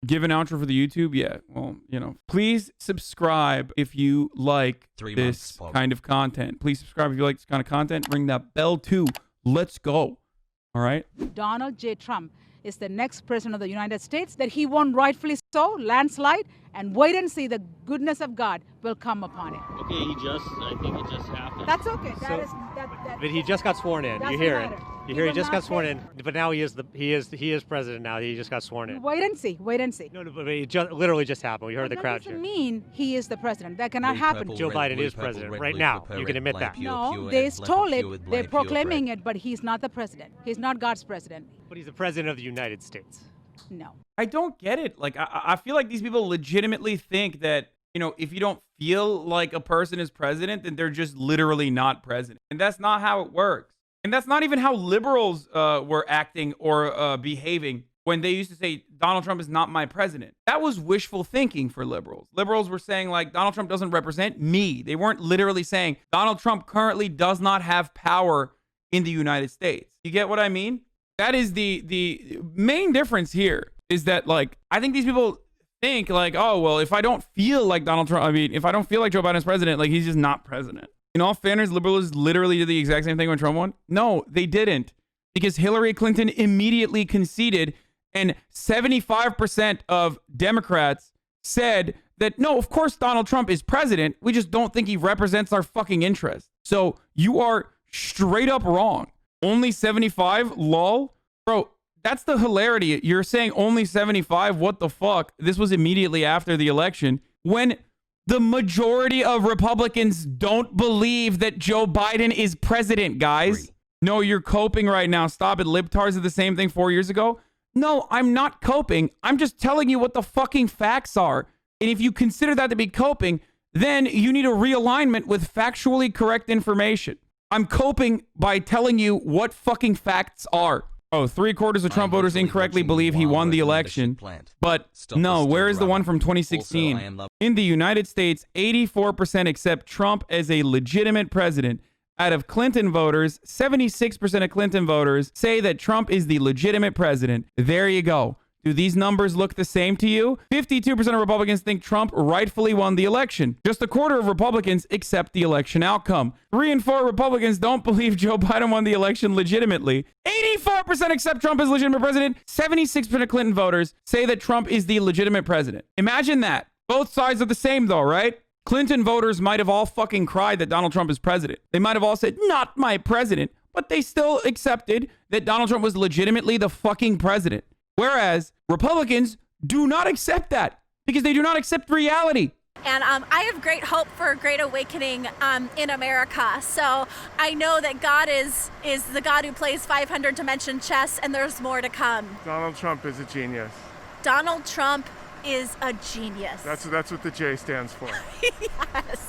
Give an outro for the YouTube? Yeah, well, please subscribe if you like this kind of content. Please subscribe if you like this kind of content. Ring that bell too. Let's go. All right? Donald J. Trump is the next president of the United States, that he won rightfully so, landslide, and wait and see, the goodness of God will come upon him. Okay, I think it just happened. That's okay. But he just got sworn in. You hear it. You hear he just got sworn in. But now he is president now. He just got sworn in. Wait and see. Wait and see. No, but it literally just happened. We heard the crowd cheer. That doesn't mean he is the president. That cannot happen. Joe Biden is president right now. You can admit that. No, they stole it. They're proclaiming it, but he's not the president. He's not God's president. But he's the president of the United States. No. I don't get it. Like, I feel like these people legitimately think that, if you don't feel like a person is president, then they're just literally not president. And that's not how it works. And that's not even how liberals were acting or behaving when they used to say, Donald Trump is not my president. That was wishful thinking for liberals. Liberals were saying, like, Donald Trump doesn't represent me. They weren't literally saying, Donald Trump currently does not have power in the United States. You get what I mean? That is the main difference here, is that, like, I think these people think, like, oh, well, if I don't feel like Donald Trump, if I don't feel like Joe Biden's president, like, he's just not president. In all fairness, liberals literally did the exact same thing when Trump won. No, they didn't. Because Hillary Clinton immediately conceded, and 75% of Democrats said that, no, of course Donald Trump is president. We just don't think he represents our fucking interests. So you are straight up wrong. Only 75? Lol? Bro, that's the hilarity. You're saying only 75? What the fuck? This was immediately after the election, when the majority of Republicans don't believe that Joe Biden is president, guys. No, you're coping right now. Stop it. Libtards did the same thing 4 years ago. No, I'm not coping. I'm just telling you what the fucking facts are. And if you consider that to be coping, then you need a realignment with factually correct information. I'm coping by telling you what fucking facts are. Oh, 3/4 of Trump voters incorrectly believe he won the election. But no, where is the one from 2016? In the United States, 84% accept Trump as a legitimate president. Out of Clinton voters, 76% of Clinton voters say that Trump is the legitimate president. There you go. Do these numbers look the same to you? 52% of Republicans think Trump rightfully won the election. Just a quarter of Republicans accept the election outcome. 3 in 4 Republicans don't believe Joe Biden won the election legitimately. 84% accept Trump as legitimate president. 76% of Clinton voters say that Trump is the legitimate president. Imagine that. Both sides are the same though, right? Clinton voters might have all fucking cried that Donald Trump is president. They might have all said, not my president, but they still accepted that Donald Trump was legitimately the fucking president. Whereas Republicans do not accept that because they do not accept reality. And I have great hope for a great awakening in America. So I know that God is the God who plays 500 dimension chess, and there's more to come. Donald Trump is a genius. Donald Trump is a genius. That's what the J stands for. Yes.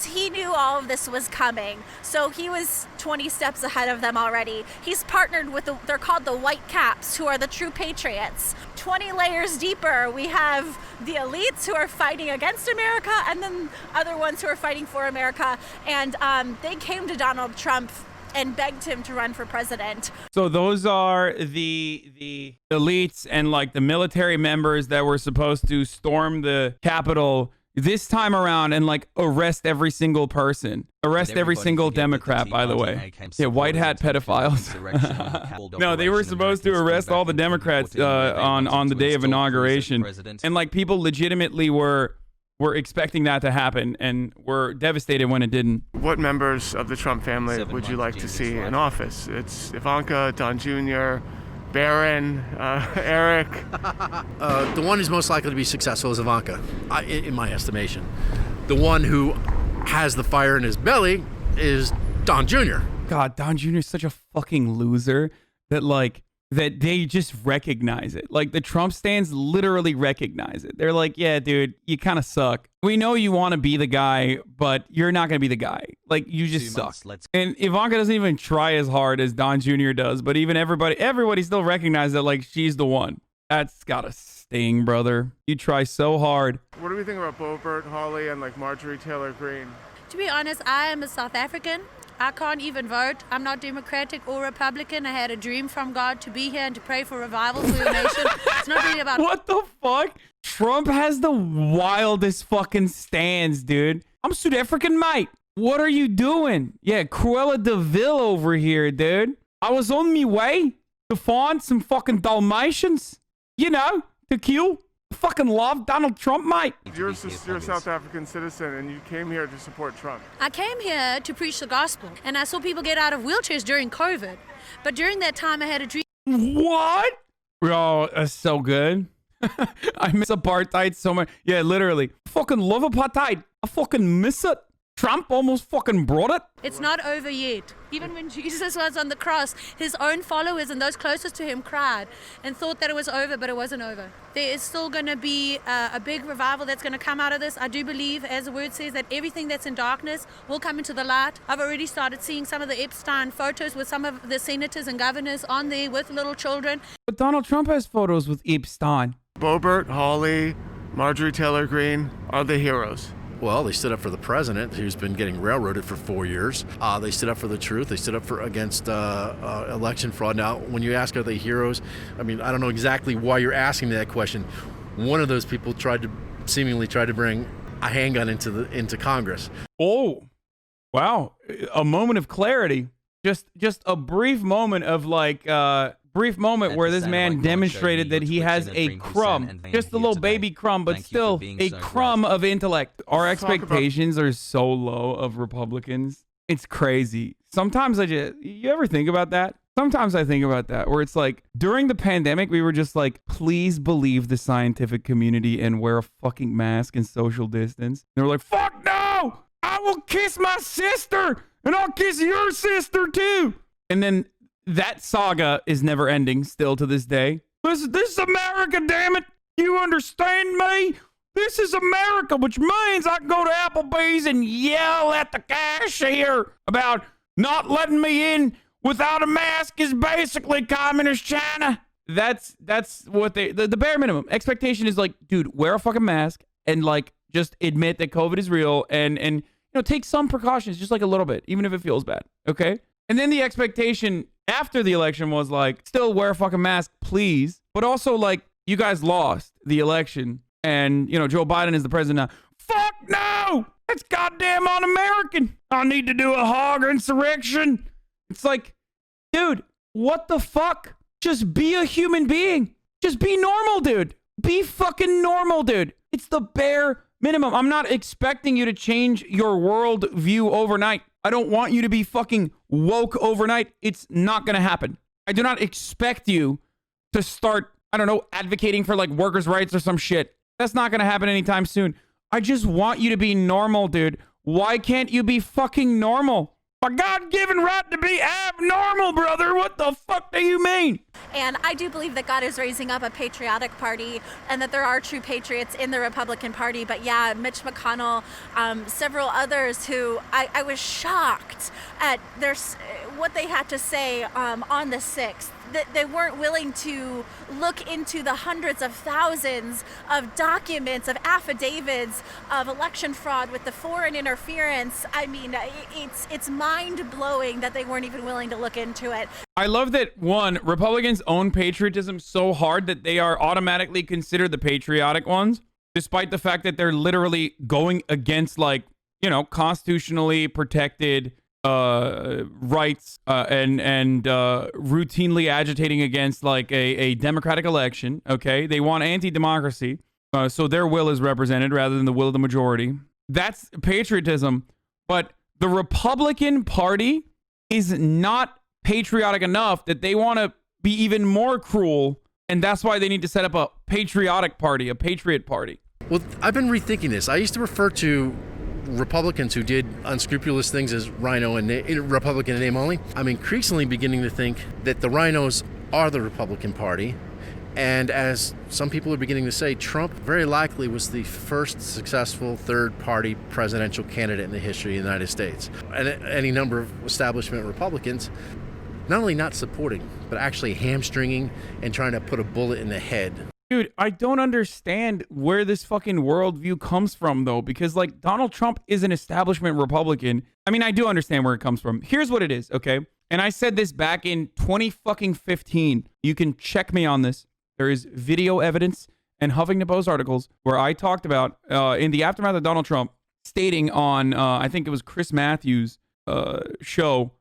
He knew all of this was coming, so he was 20 steps ahead of them already. He's partnered with they're called the White Caps, who are the true patriots. 20 layers deeper, we have the elites who are fighting against America, and then other ones who are fighting for America. And they came to Donald Trump and begged him to run for president. So those are the elites and like the military members that were supposed to storm the Capitol this time around and like arrest every single person. Arrest every single Democrat, by the way. Yeah, white hat pedophiles. No, they were supposed to arrest all the Democrats on the day of inauguration. And like people legitimately were expecting that to happen and were devastated when it didn't. What members of the Trump family would you like to see in office? It's Ivanka, Don Jr., Barron, Eric. The one who's most likely to be successful is Ivanka, in my estimation. The one who has the fire in his belly is Don Jr. God, Don Jr. is such a fucking loser that they just recognize it. Like the Trump stands literally recognize it. They're like, yeah, dude, you kind of suck. We know you want to be the guy, but you're not going to be the guy. Like you just suck. And Ivanka doesn't even try as hard as Don Jr. does, but even everybody still recognizes that like she's the one. That's gotta sting, brother. You try so hard. What do we think about Boebert, Hawley, and like Marjorie Taylor Greene? To be honest, I am a South African. I can't even vote. I'm not Democratic or Republican. I had a dream from God to be here and to pray for revival for your nation. about What the fuck? Trump has the wildest fucking stands, dude. I'm South African, mate. What are you doing? Yeah, Cruella de Vil over here, dude. I was on me way to find some fucking Dalmatians, you know, to kill. Fucking love Donald Trump, mate. You're a South African citizen and you came here to support Trump. I came here to preach the gospel, and I saw people get out of wheelchairs during COVID. But during that time, I had a dream. What? Oh, that's so good. I miss apartheid so much. Yeah, literally. Fucking love apartheid. I fucking miss it. Trump almost fucking brought it. It's not over yet. Even when Jesus was on the cross, his own followers and those closest to him cried and thought that it was over, but it wasn't over. There is still going to be a big revival that's going to come out of this. I do believe, as the word says, that everything that's in darkness will come into the light. I've already started seeing some of the Epstein photos with some of the senators and governors on there with little children. But Donald Trump has photos with Epstein. Boebert, Hawley, Marjorie Taylor Greene are the heroes. Well, they stood up for the president, who's been getting railroaded for 4 years. They stood up for the truth. They stood up against election fraud. Now, when you ask, are they heroes? I mean, I don't know exactly why you're asking me that question. One of those people seemingly tried to bring a handgun into Congress. Oh, wow! A moment of clarity. Just a brief moment of where this man demonstrated that he has a crumb, just a little baby crumb, but still a crumb of intellect. Our expectations are so low of Republicans. It's crazy. Sometimes you ever think about that? Sometimes I think about that, where it's like, during the pandemic, we were just like, please believe the scientific community and wear a fucking mask and social distance. They were like, fuck no! I will kiss my sister! And I'll kiss your sister too! And then that saga is never ending still to this day. This is America, damn it! You understand me? This is America, which means I can go to Applebee's and yell at the cashier about not letting me in without a mask is basically communist China. That's what the bare minimum expectation is. Like, dude, wear a fucking mask and like just admit that COVID is real and you know, take some precautions, just like a little bit, even if it feels bad. Okay. And then the expectation after the election was like, still wear a fucking mask, please. But also, like, you guys lost the election and, you know, Joe Biden is the president now. Fuck no! That's goddamn un-American. I need to do a hog insurrection. It's like, dude, what the fuck? Just be a human being. Just be normal, dude. Be fucking normal, dude. It's the bare minimum. I'm not expecting you to change your world view overnight. I don't want you to be fucking woke overnight. It's not going to happen. I do not expect you to start, I don't know, advocating for like workers' rights or some shit. That's not going to happen anytime soon. I just want you to be normal, dude. Why can't you be fucking normal? A God-given right to be abnormal, brother. What the fuck do you mean? And I do believe that God is raising up a patriotic party and that there are true patriots in the Republican Party. But yeah, Mitch McConnell, several others who I was shocked at what they had to say on the 6th. That they weren't willing to look into the hundreds of thousands of documents, of affidavits, of election fraud with the foreign interference. I mean, it's mind-blowing that they weren't even willing to look into it. I love that, one, Republicans own patriotism so hard that they are automatically considered the patriotic ones, despite the fact that they're literally going against, like, you know, constitutionally protected rights and routinely agitating against like a democratic election. Okay, they want anti-democracy, so their will is represented rather than the will of the majority. That's patriotism. But the Republican Party is not patriotic enough that they want to be even more cruel, and that's why they need to set up a patriotic party, a patriot party. Well, I've been rethinking this. I used to refer to Republicans who did unscrupulous things as rhino and Republican in name only. I'm increasingly beginning to think that the rhinos are the Republican Party. And as some people are beginning to say, Trump very likely was the first successful third-party presidential candidate in the history of the United States. And any number of establishment Republicans not only not supporting, but actually hamstringing and trying to put a bullet in the head. Dude, I don't understand where this fucking worldview comes from, though, because, like, Donald Trump is an establishment Republican. I mean, I do understand where it comes from. Here's what it is, okay? And I said this back in 2015. You can check me on this. There is video evidence and Huffington Post articles where I talked about in the aftermath of Donald Trump stating on, I think it was Chris Matthews' show,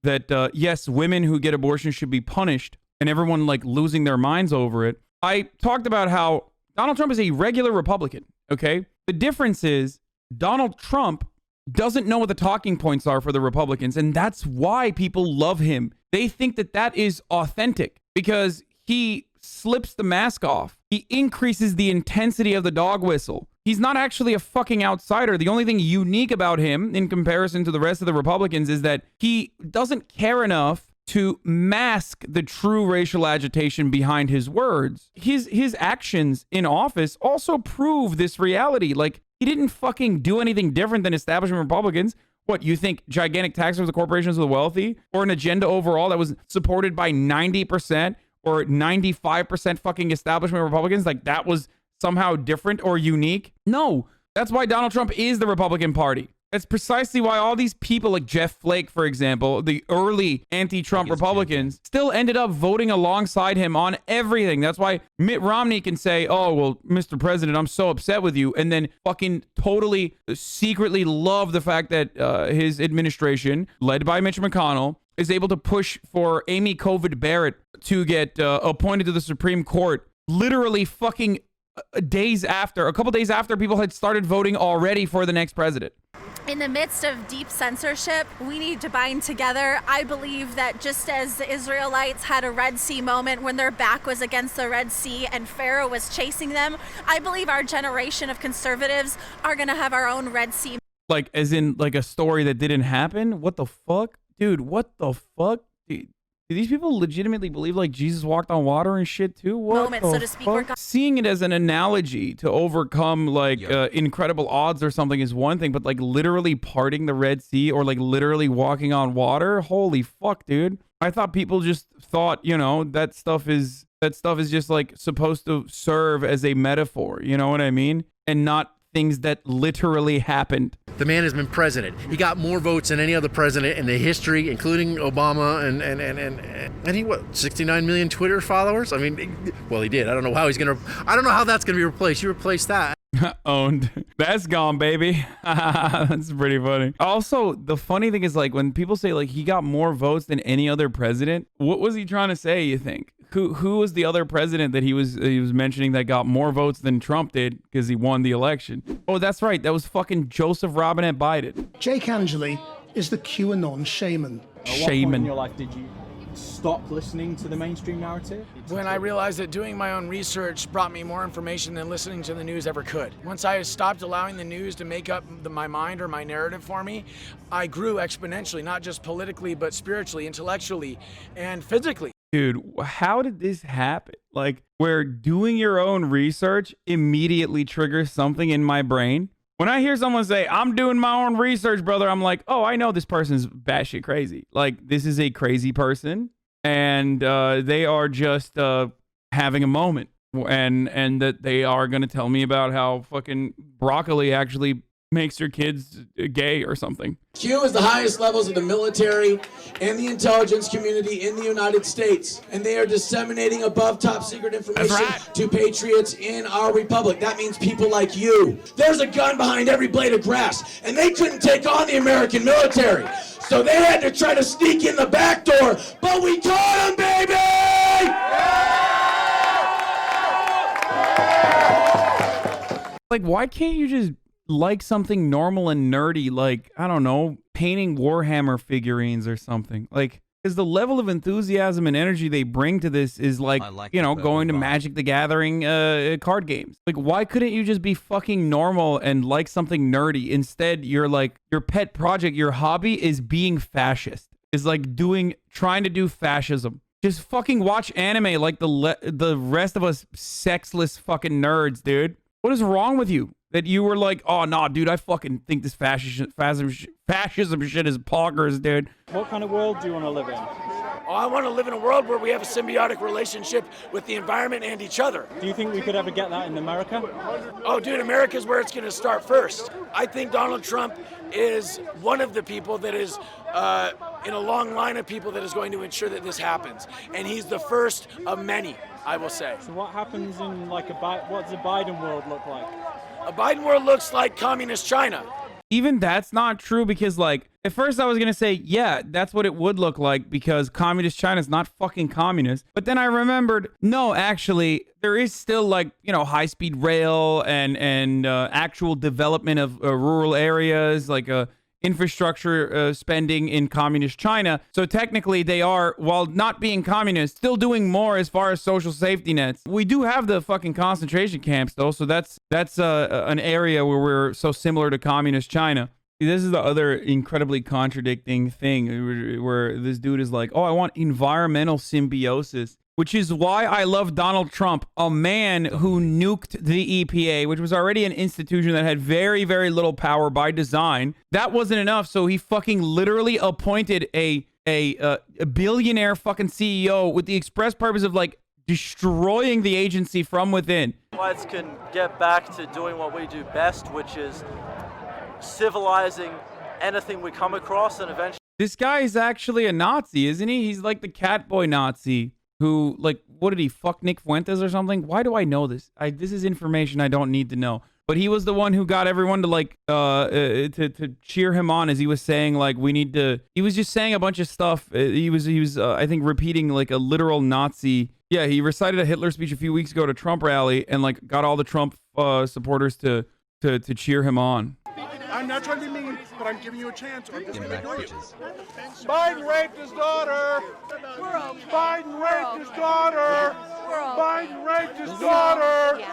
that yes, women who get abortions should be punished, and everyone like losing their minds over it. I talked about how Donald Trump is a regular Republican, okay? The difference is Donald Trump doesn't know what the talking points are for the Republicans, and that's why people love him. They think that that is authentic because he slips the mask off. He increases the intensity of the dog whistle. He's not actually a fucking outsider. The only thing unique about him in comparison to the rest of the Republicans is that he doesn't care enough to mask the true racial agitation behind his words. His actions in office also prove this reality. Like, he didn't fucking do anything different than establishment Republicans. What, you think gigantic taxes for the corporations of the wealthy, or an agenda overall that was supported by 90% or 95% fucking establishment Republicans, like that was somehow different or unique? No, that's why Donald Trump is the Republican Party. That's precisely why all these people like Jeff Flake, for example, the early anti-Trump Republicans, still ended up voting alongside him on everything. That's why Mitt Romney can say, oh, well, Mr. President, I'm so upset with you, and then fucking totally secretly love the fact that his administration, led by Mitch McConnell, is able to push for Amy Covid Barrett to get appointed to the Supreme Court literally fucking a couple days after people had started voting already for the next president. In the midst of deep censorship, we need to bind together. I believe that just as the Israelites had a Red Sea moment when their back was against the Red Sea and Pharaoh was chasing them, I believe our generation of conservatives are going to have our own Red Sea. Like, as in, like a story that didn't happen? What the fuck? Dude, what the fuck? Dude, do these people legitimately believe like Jesus walked on water and shit too? What Moment, the so to speak, fuck? Seeing it as an analogy to overcome like incredible odds or something is one thing, but like literally parting the Red Sea or like literally walking on water, holy fuck, dude. I thought people just thought, you know, that stuff is just like supposed to serve as a metaphor, you know what I mean? And not things that literally happened. The man has been president. He got more votes than any other president in the history, including Obama, and he, what, 69 million Twitter followers? I mean, well, he did. I don't know how that's gonna be replaced. You replace that. Owned. That's gone, baby. That's pretty funny. Also, the funny thing is, like, when people say like he got more votes than any other president, what was he trying to say, you think? Who was the other president that he was mentioning that got more votes than Trump did because he won the election? Oh, that's right. That was fucking Joseph Robinette Biden. Jake Angeli is the QAnon shaman. At what point in your life did you stop listening to the mainstream narrative? When I realized that doing my own research brought me more information than listening to the news ever could. Once I stopped allowing the news to make up my mind or my narrative for me, I grew exponentially, not just politically, but spiritually, intellectually, and physically. Dude, how did this happen? Like, where doing your own research immediately triggers something in my brain? When I hear someone say, I'm doing my own research, brother, I'm like, oh, I know this person's batshit crazy. Like, this is a crazy person, and they are just having a moment. And that they are going to tell me about how fucking broccoli actually makes your kids gay or something. Q is the highest levels of the military and the intelligence community in the United States, and they are disseminating above top secret information to patriots in our republic. That means people like you. There's a gun behind every blade of grass, and they couldn't take on the American military, so they had to try to sneak in the back door, but we caught them, baby! Like, why can't you just like something normal and nerdy, like, I don't know, painting Warhammer figurines or something? Like, because the level of enthusiasm and energy they bring to this is like you know, going to Magic the Gathering card games. Like, why couldn't you just be fucking normal and like something nerdy? Instead, you're like, your pet project, your hobby is being fascist, is like trying to do fascism. Just fucking watch anime like the rest of us sexless fucking nerds, dude. What is wrong with you? That you were like, oh, nah, dude, I fucking think this fascism shit is poggers, dude. What kind of world do you want to live in? Oh, I want to live in a world where we have a symbiotic relationship with the environment and each other. Do you think we could ever get that in America? Oh, dude, America's where it's going to start first. I think Donald Trump is one of the people that is in a long line of people that is going to ensure that this happens. And he's the first of many, I will say. So what happens in like what does a Biden world look like? A Biden world looks like communist China. Even that's not true, because like at first I was gonna say, yeah, that's what it would look like because communist China is not fucking communist. But then I remembered, no, actually there is still like, you know, high-speed rail and actual development of rural areas, like infrastructure spending in communist China. So technically they are, while not being communist, still doing more as far as social safety nets. We do have the fucking concentration camps though, so that's an area where we're so similar to communist China. This is the other incredibly contradicting thing where this dude is like, oh, I want environmental symbiosis, which is why I love Donald Trump, a man who nuked the EPA, which was already an institution that had very, very little power by design. That wasn't enough, so he fucking literally appointed a billionaire fucking CEO with the express purpose of like destroying the agency from within. Whites can get back to doing what we do best, which is civilizing anything we come across, and eventually... This guy is actually a Nazi, isn't he? He's like the Catboy Nazi who, like, what did he, fuck Nick Fuentes or something? Why do I know this? This is information I don't need to know. But he was the one who got everyone to like to cheer him on as he was saying like we need to. He was just saying a bunch of stuff. He was I think repeating like a literal Nazi. Yeah, he recited a Hitler speech a few weeks ago to Trump rally and like got all the Trump supporters to cheer him on. I'm not trying to be mean, but I'm giving you a chance. Or I'm just going to ignore you. Biden raped his daughter. Biden raped his daughter. Biden raped his daughter.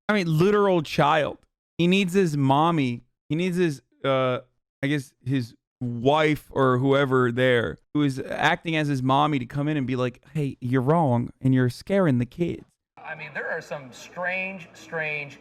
I mean, literal child. He needs his mommy. He needs his, I guess, his wife or whoever there who is acting as his mommy to come in and be like, hey, you're wrong and you're scaring the kids. I mean, there are some strange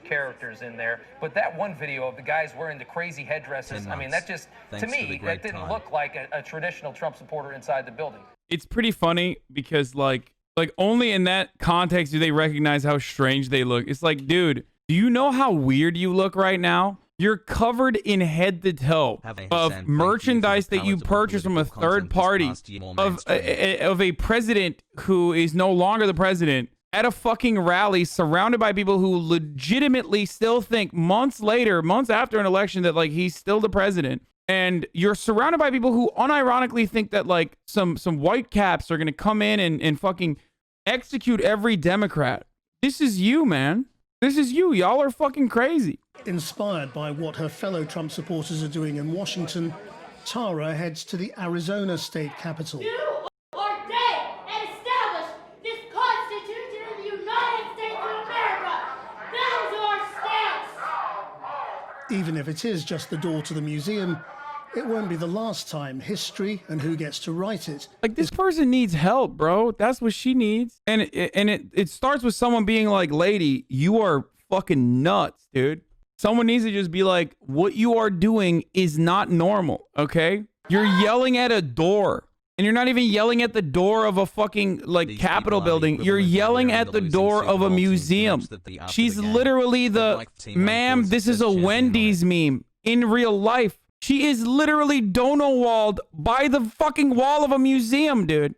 characters in there, but that one video of the guys wearing the crazy headdresses, I mean, that just, to me, that didn't look like a traditional Trump supporter inside the building. It's pretty funny because, like only in that context do they recognize how strange they look. It's like, dude, do you know how weird you look right now? You're covered in head to toe of merchandise that you purchase from a third party of a president who is no longer the president, at a fucking rally surrounded by people who legitimately still think months after an election that like he's still the president. And you're surrounded by people who unironically think that like some white caps are going to come in and fucking execute every Democrat. This is you, man. This is you. Y'all are fucking crazy. Inspired by what her fellow Trump supporters are doing in Washington, Tara heads to the Arizona state capitol. Even if it is just the door to the museum, it won't be the last time history and who gets to write it. Like, this person needs help, bro. That's what she needs. And it starts with someone being like, lady, you are fucking nuts, dude. Someone needs to just be like, what you are doing is not normal, okay? You're yelling at a door. And you're not even yelling at the door of a fucking, like, Capitol building. You're yelling at the door of a museum. She's literally the, ma'am, this is a Wendy's meme in real life. She is literally Donald-walled by the fucking wall of a museum, dude.